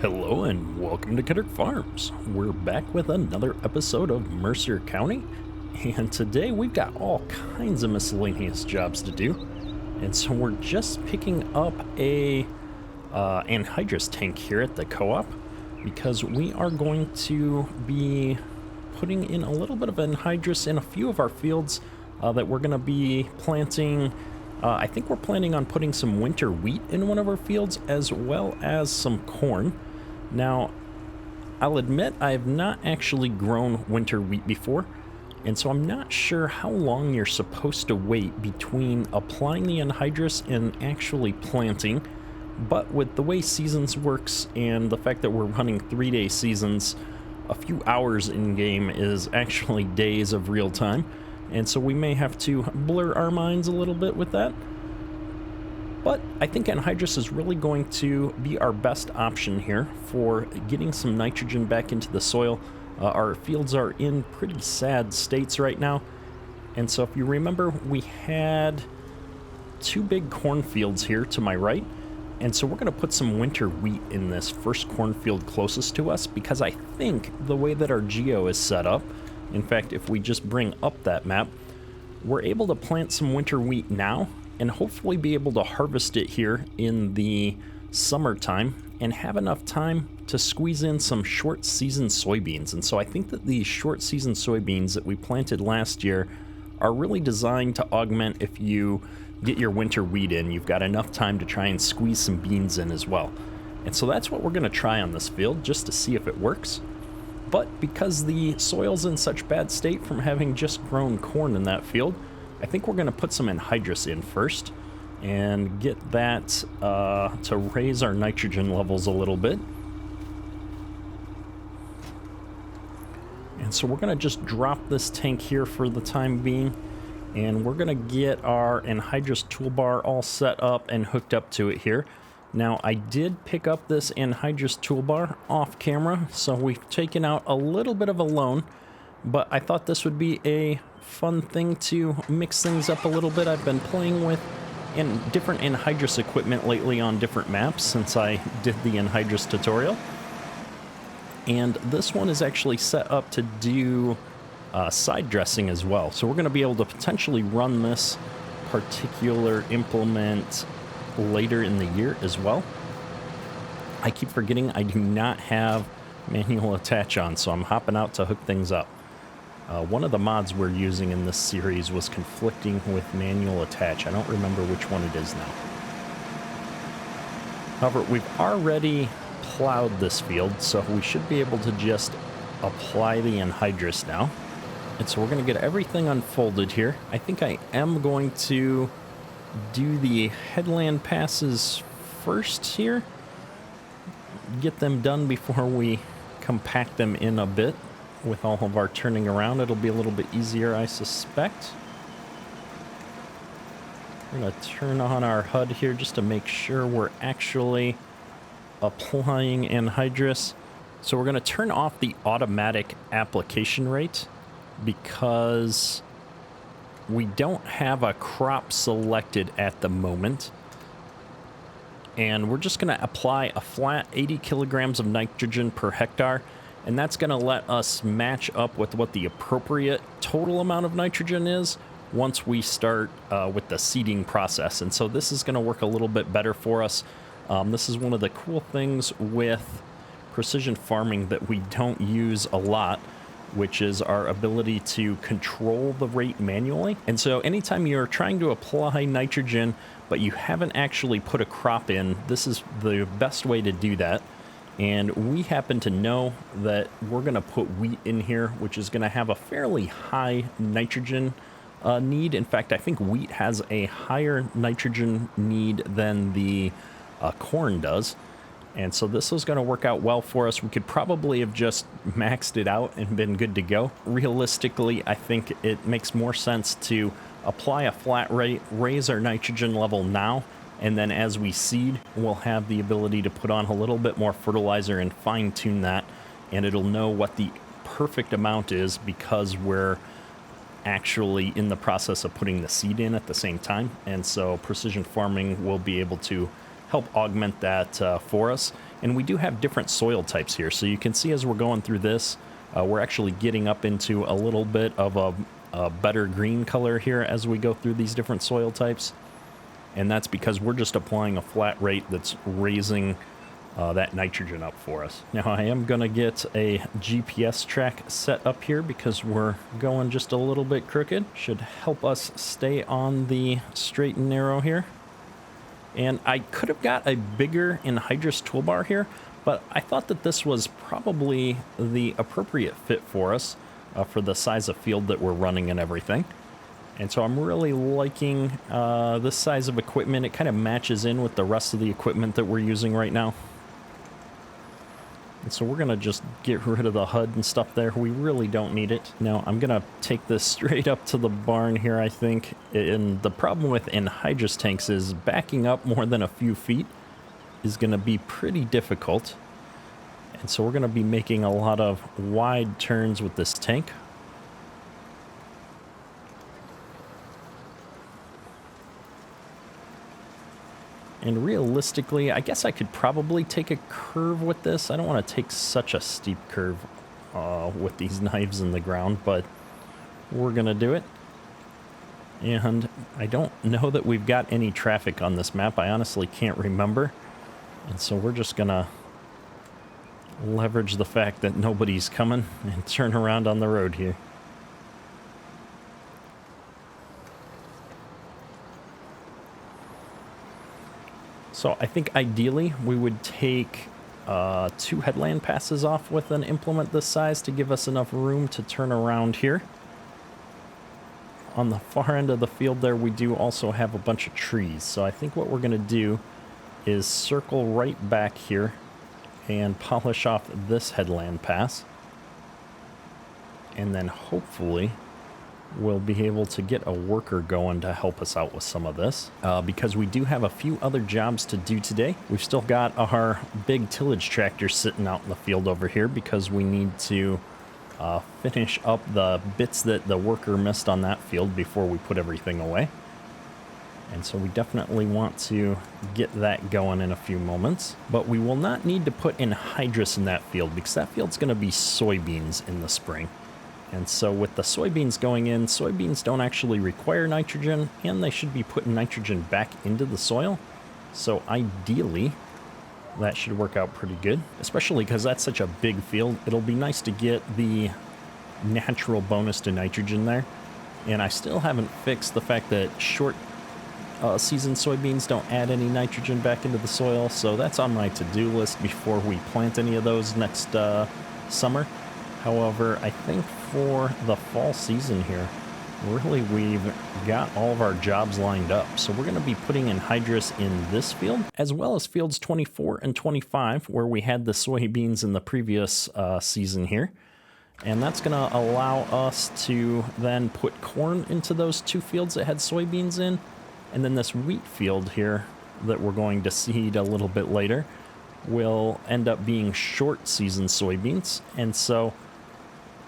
Hello and welcome to Diniz Farms. We're back with another episode of Mercer County, and today we've got all kinds of miscellaneous jobs to do. And so we're just picking up a anhydrous tank here at the co-op because we are going to be putting in a little bit of anhydrous in a few of our fields that we're going to be planting. I think we're planning on putting some winter wheat in one of our fields as well as some corn. Now, I'll admit I have not actually grown winter wheat before, and so I'm not sure how long you're supposed to wait between applying the anhydrous and actually planting. But with the way seasons works and the fact that we're running 3-day seasons, a few hours in game is actually days of real time. And so we may have to blur our minds a little bit with that. But I think anhydrous is really going to be our best option here for getting some nitrogen back into the soil. Our fields are in pretty sad states right now. And so if you remember, we had 2 big cornfields here to my right. And so we're going to put some winter wheat in this first cornfield closest to us because I think the way that our geo is set up, in fact, if we just bring up that map, we're able to plant some winter wheat now and hopefully be able to harvest it here in the summertime and have enough time to squeeze in some short season soybeans. And so I think that these short season soybeans that we planted last year are really designed to augment if you get your winter wheat in. You've got enough time to try and squeeze some beans in as well. And so that's what we're going to try on this field just to see if it works. But because the soil's in such bad state from having just grown corn in that field, I think we're going to put some anhydrous in first and get that to raise our nitrogen levels a little bit. And so we're going to just drop this tank here for the time being, and we're going to get our anhydrous toolbar all set up and hooked up to it here. Now, I did pick up this anhydrous toolbar off camera, so we've taken out a little bit of a loan, but I thought this would be a fun thing to mix things up a little bit. I've been playing with different anhydrous equipment lately on different maps since I did the anhydrous tutorial. And this one is actually set up to do side dressing as well. So we're going to be able to potentially run this particular implement later in the year as well. I keep forgetting I do not have manual attach on, so I'm hopping out to hook things up. One of the mods we're using in this series was conflicting with manual attach. I don't remember which one it is now. However, we've already plowed this field, so we should be able to just apply the anhydrous now. And so we're going to get everything unfolded here. I think I am going to do the headland passes first here. Get them done before we compact them in a bit. With all of our turning around, it'll be a little bit easier, I suspect. We're going to turn on our HUD here just to make sure we're actually applying anhydrous. So we're going to turn off the automatic application rate because we don't have a crop selected at the moment. And we're just going to apply a flat 80 kilograms of nitrogen per hectare. And that's going to let us match up with what the appropriate total amount of nitrogen is once we start with the seeding process. And so this is going to work a little bit better for us. This is one of the cool things with precision farming that we don't use a lot, which is our ability to control the rate manually. And so anytime you're trying to apply nitrogen, but you haven't actually put a crop in, this is the best way to do that. And we happen to know that we're going to put wheat in here, which is going to have a fairly high nitrogen need. In fact, I think wheat has a higher nitrogen need than the corn does. And so this was going to work out well for us. We could probably have just maxed it out and been good to go. Realistically, I think it makes more sense to apply a flat rate, raise our nitrogen level now, and then as we seed, we'll have the ability to put on a little bit more fertilizer and fine-tune that, and it'll know what the perfect amount is because we're actually in the process of putting the seed in at the same time. And so precision farming will be able to help augment that for us. And we do have different soil types here. So you can see as we're going through this, we're actually getting up into a little bit of a better green color here as we go through these different soil types. And that's because we're just applying a flat rate that's raising that nitrogen up for us. Now I am going to get a GPS track set up here because we're going just a little bit crooked. Should help us stay on the straight and narrow here. And I could have got a bigger anhydrous toolbar here, but I thought that this was probably the appropriate fit for us for the size of field that we're running and everything. And so I'm really liking this size of equipment. It kind of matches in with the rest of the equipment that we're using right now. And so we're going to just get rid of the HUD and stuff there. We really don't need it. Now I'm going to take this straight up to the barn here, I think. And the problem with anhydrous tanks is backing up more than a few feet is going to be pretty difficult. And so we're going to be making a lot of wide turns with this tank. And realistically, I guess I could probably take a curve with this. I don't want to take such a steep curve with these knives in the ground, but we're going to do it. And I don't know that we've got any traffic on this map. I honestly can't remember. And so we're just going to leverage the fact that nobody's coming and turn around on the road here. So I think ideally we would take 2 headland passes off with an implement this size to give us enough room to turn around here. On the far end of the field there, we do also have a bunch of trees. So I think what we're going to do is circle right back here and polish off this headland pass. And then hopefully we'll be able to get a worker going to help us out with some of this because we do have a few other jobs to do today. We've still got our big tillage tractor sitting out in the field over here because we need to finish up the bits that the worker missed on that field before we put everything away. And so we definitely want to get that going in a few moments. But we will not need to put anhydrous in that field because that field's going to be soybeans in the spring. And so with the soybeans going in, soybeans don't actually require nitrogen, and they should be putting nitrogen back into the soil. So ideally, that should work out pretty good, especially because that's such a big field. It'll be nice to get the natural bonus to nitrogen there. And I still haven't fixed the fact that short season soybeans don't add any nitrogen back into the soil. So that's on my to-do list before we plant any of those next summer. However, I think for the fall season here, really we've got all of our jobs lined up. So we're going to be putting anhydrous in this field, as well as fields 24 and 25, where we had the soybeans in the previous season here. And that's going to allow us to then put corn into those 2 fields that had soybeans in. And then this wheat field here that we're going to seed a little bit later will end up being short season soybeans. And so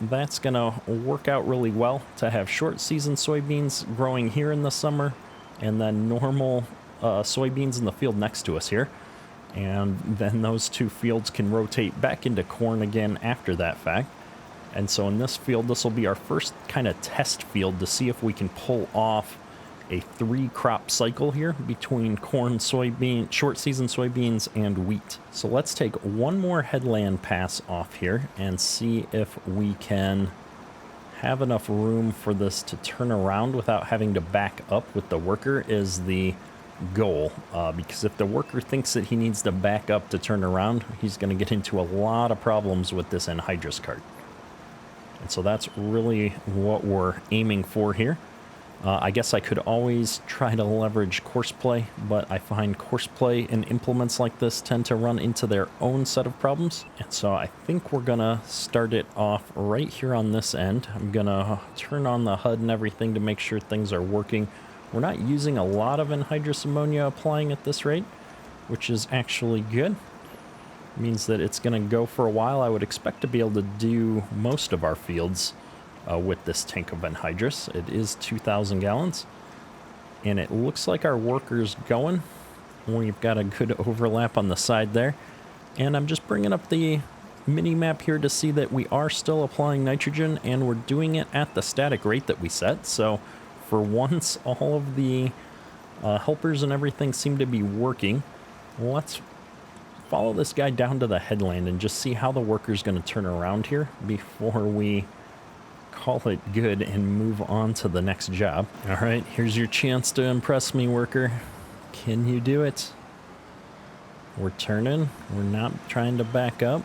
that's going to work out really well to have short season soybeans growing here in the summer and then normal soybeans in the field next to us here. And then those 2 fields can rotate back into corn again after that fact. And so in this field, this will be our first kind of test field to see if we can pull off a 3-crop cycle here between corn, soybean, short season soybeans, and wheat. So let's take one more headland pass off here and see if we can have enough room for this to turn around without having to back up with the worker is the goal. Because if the worker thinks that he needs to back up to turn around, he's going to get into a lot of problems with this anhydrous cart. And so that's really what we're aiming for here. I guess I could always try to leverage courseplay, but I find courseplay and implements like this tend to run into their own set of problems. And so I think we're going to start it off right here on this end. I'm going to turn on the HUD and everything to make sure things are working. We're not using a lot of anhydrous ammonia applying at this rate, which is actually good. It means that it's going to go for a while. I would expect to be able to do most of our fields with this tank of anhydrous. It is 2,000 gallons, and it looks like our worker's going. We've got a good overlap on the side there, And I'm just bringing up the mini map here to see that we are still applying nitrogen and we're doing it at the static rate that we set. So for once, all of the helpers and everything seem to be working. Let's follow this guy down to the headland and just see how the worker's going to turn around here before we call it good and move on to the next job. All right, here's your chance to impress me, worker. Can you do it? We're turning. We're not trying to back up.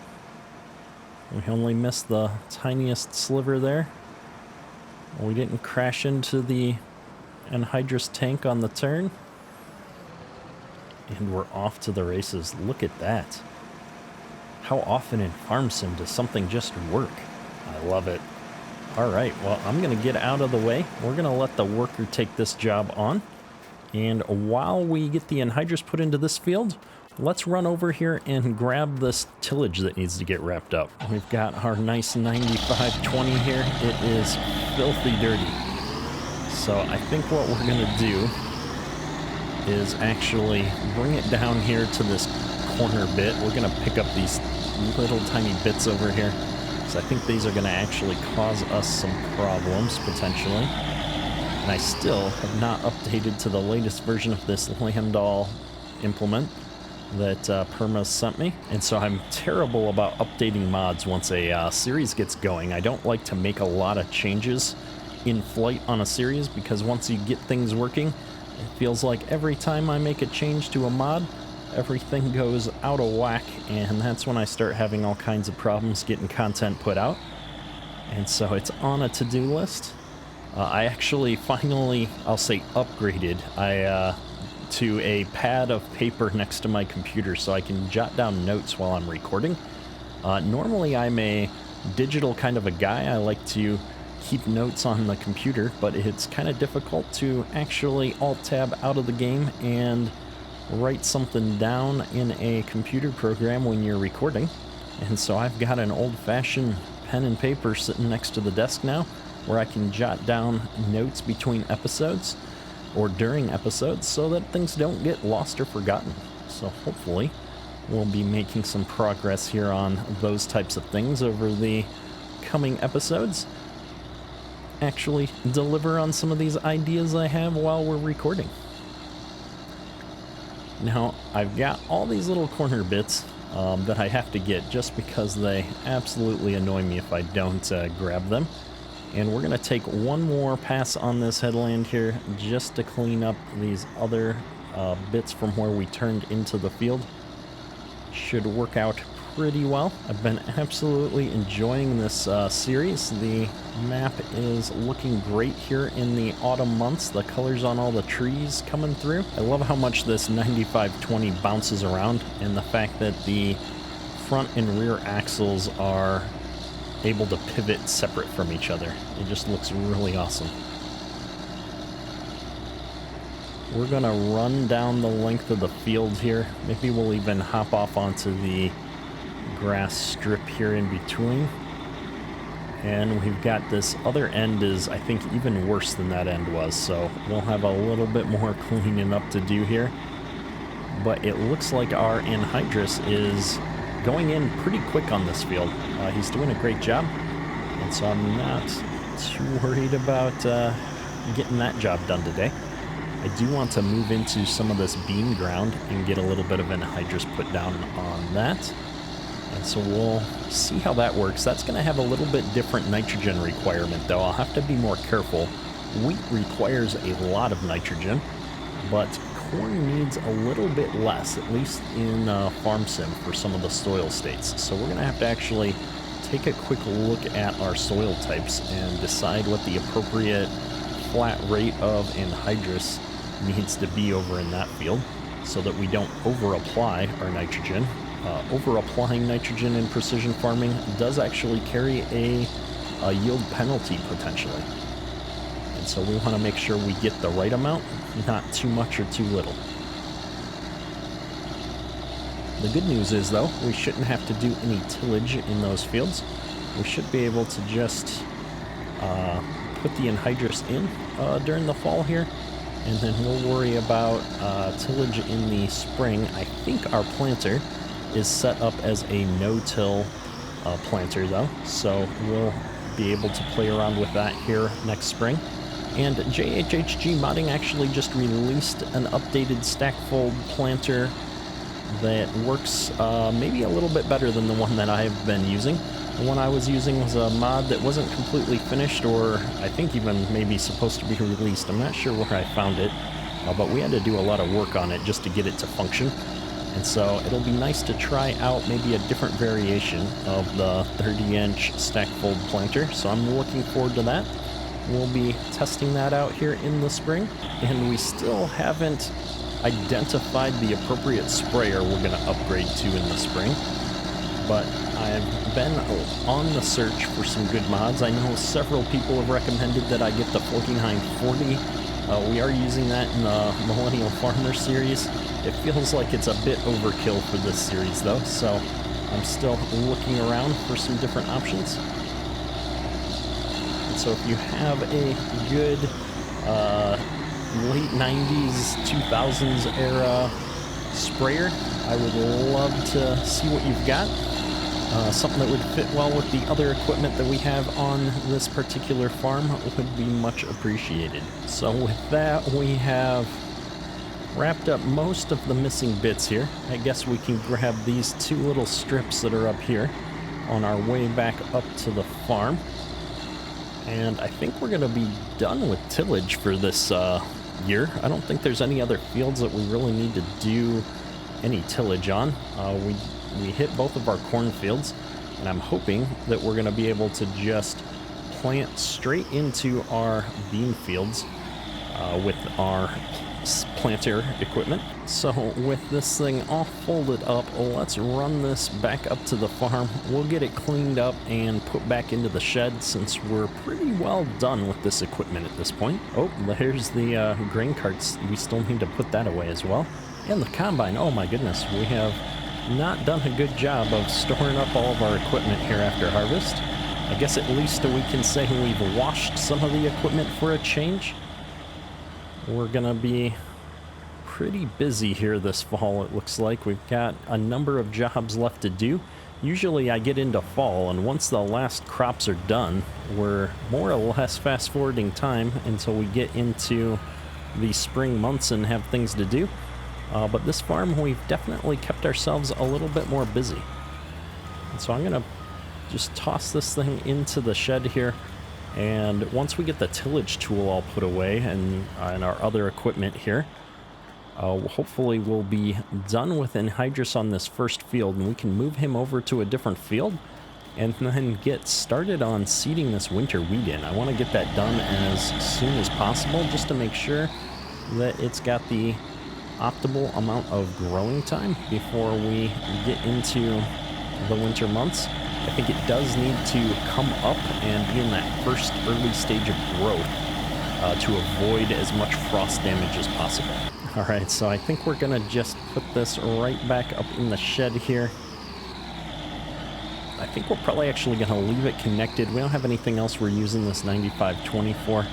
We only missed the tiniest sliver there. We didn't crash into the anhydrous tank on the turn. And we're off to the races. Look at that. How often in Farm Sim does something just work? I love it. All right, well, I'm going to get out of the way. We're going to let the worker take this job on. And while we get the anhydrous put into this field, let's run over here and grab this tillage that needs to get wrapped up. We've got our nice 9520 here. It is filthy dirty. So I think what we're going to do is actually bring it down here to this corner bit. We're going to pick up these little tiny bits over here. So I think these are going to actually cause us some problems, potentially. And I still have not updated to the latest version of this Lambda implement that Perma sent me. And so I'm terrible about updating mods once a series gets going. I don't like to make a lot of changes in flight on a series, because once you get things working, it feels like every time I make a change to a mod, everything goes out of whack, and that's when I start having all kinds of problems getting content put out. And so it's on a to-do list. I actually finally, I'll say, upgraded to a pad of paper next to my computer so I can jot down notes while I'm recording. Normally I'm a digital kind of a guy. I like to keep notes on the computer, but it's kind of difficult to actually Alt-Tab out of the game and write something down in a computer program when you're recording. And so I've got an old-fashioned pen and paper sitting next to the desk now, where I can jot down notes between episodes or during episodes so that things don't get lost or forgotten. So hopefully we'll be making some progress here on those types of things over the coming episodes. Actually deliver on some of these ideas I have while we're recording. Now, I've got all these little corner bits that I have to get just because they absolutely annoy me if I don't grab them. And we're going to take one more pass on this headland here just to clean up these other bits from where we turned into the field. Should work out pretty well. I've been absolutely enjoying this series. The map is looking great here in the autumn months. The colors on all the trees coming through. I love how much this 9520 bounces around, and the fact that the front and rear axles are able to pivot separate from each other. It just looks really awesome. We're gonna run down the length of the field here. Maybe we'll even hop off onto the grass strip here in between. And we've got this other end is, I think, even worse than that end was, so we'll have a little bit more cleaning up to do here. But it looks like our anhydrous is going in pretty quick on this field. He's doing a great job, and so I'm not too worried about getting that job done today. I do want to move into some of this bean ground and get a little bit of anhydrous put down on that. And so we'll see how that works. That's going to have a little bit different nitrogen requirement, though. I'll have to be more careful. Wheat requires a lot of nitrogen, but corn needs a little bit less, at least in Farm Sim for some of the soil states. So we're going to have to actually take a quick look at our soil types and decide what the appropriate flat rate of anhydrous needs to be over in that field so that we don't over-apply our nitrogen. Over-applying nitrogen in precision farming does actually carry a yield penalty potentially. And so we want to make sure we get the right amount, not too much or too little. The good news is, though, we shouldn't have to do any tillage in those fields. We should be able to just put the anhydrous in during the fall here, and then we'll worry about tillage in the spring. I think our planter is set up as a no-till planter though, so we'll be able to play around with that here next spring. And JHHG Modding actually just released an updated stack fold planter that works maybe a little bit better than the one that I've been using. The one I was using was a mod that wasn't completely finished, or I think even maybe supposed to be released. I'm not sure where I found it, but we had to do a lot of work on it just to get it to function. And so it'll be nice to try out maybe a different variation of the 30-inch stack fold planter. So I'm looking forward to that. We'll be testing that out here in the spring. And we still haven't identified the appropriate sprayer we're going to upgrade to in the spring. But I've been on the search for some good mods. I know several people have recommended that I get the Forking-Hind 40. We are using that in the Millennial Farmer series. It feels like it's a bit overkill for this series though, so I'm still looking around for some different options. And so if you have a good late 90s, 2000s era sprayer, I would love to see what you've got. Something that would fit well with the other equipment that we have on this particular farm would be much appreciated. So with that, we have wrapped up most of the missing bits here. I guess we can grab these two little strips that are up here on our way back up to the farm. And I think we're going to be done with tillage for this year. I don't think there's any other fields that we really need to do any tillage on. We hit both of our corn fields, and I'm hoping that we're going to be able to just plant straight into our bean fields with our planter equipment. So with this thing all folded up, let's run this back up to the farm. We'll get it cleaned up and put back into the shed since we're pretty well done with this equipment at this point. Oh, there's the grain carts. We still need to put that away as well. And the combine, oh my goodness, we have not done a good job of storing up all of our equipment here after harvest. I guess at least we can say we've washed some of the equipment for a change. We're gonna be pretty busy here this fall, it looks like. We've got a number of jobs left to do. Usually I get into fall, and once the last crops are done, we're more or less fast forwarding time until we get into the spring months and have things to do. But this farm, we've definitely kept ourselves a little bit more busy. And so I'm going to just toss this thing into the shed here. And once we get the tillage tool all put away and our other equipment here, hopefully we'll be done with Anhydrous on this first field, and we can move him over to a different field and then get started on seeding this winter wheat in. I want to get that done as soon as possible just to make sure that it's got the optimal amount of growing time before we get into the winter months. I think it does need to come up and be in that first early stage of growth to avoid as much frost damage as possible. All right, so I think we're gonna just put this right back up in the shed here. I think we're probably actually gonna leave it connected. We don't have anything else we're using this 9520 for.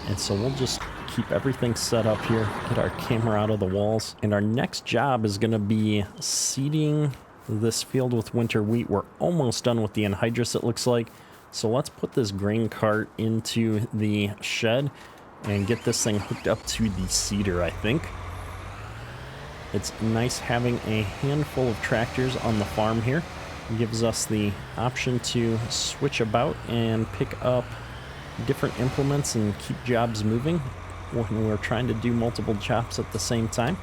And so we'll just keep everything set up here, get our camera out of the walls. And our next job is gonna be seeding this field with winter wheat. We're almost done with the anhydrous, it looks like. So let's put this grain cart into the shed and get this thing hooked up to the seeder, I think. It's nice having a handful of tractors on the farm here. It gives us the option to switch about and pick up different implements and keep jobs moving when we're trying to do multiple jobs at the same time.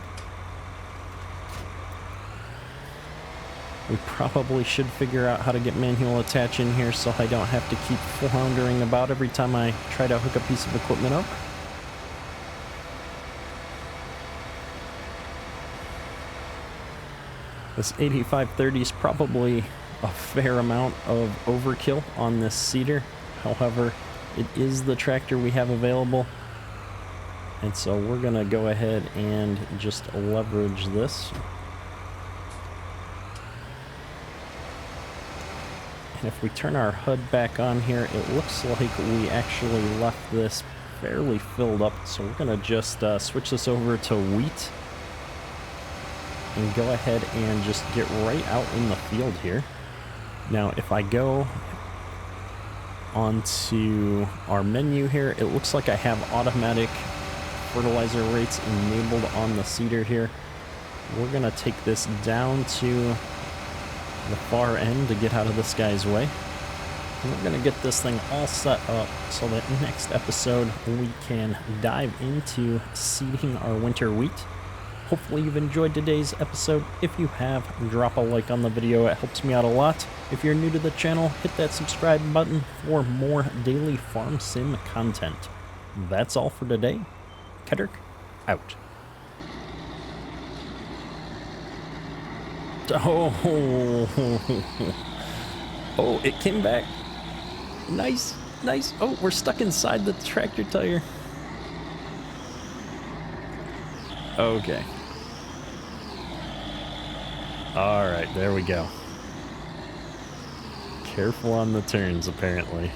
We probably should figure out how to get manual attach in here so I don't have to keep floundering about every time I try to hook a piece of equipment up. This 8530 is probably a fair amount of overkill on this seeder. However, it is the tractor we have available. And so we're gonna go ahead and just leverage this. And if we turn our HUD back on here, it looks like we actually left this fairly filled up. So we're gonna just switch this over to wheat. and go ahead and just get right out in the field here. Now, if I go onto our menu here, it looks like I have automatic fertilizer rates enabled on the seeder here. We're gonna take this down to the far end to get out of this guy's way. And we're gonna get this thing all set up so that next episode we can dive into seeding our winter wheat. Hopefully you've enjoyed today's episode. If you have, drop a like on the video. It helps me out a lot. If you're new to the channel, hit that subscribe button for more daily farm sim content. That's all for today. Kedrick, out. Oh, it came back. Nice, nice. Oh, we're stuck inside the tractor tire. Okay. All right, there we go. Careful on the turns, apparently.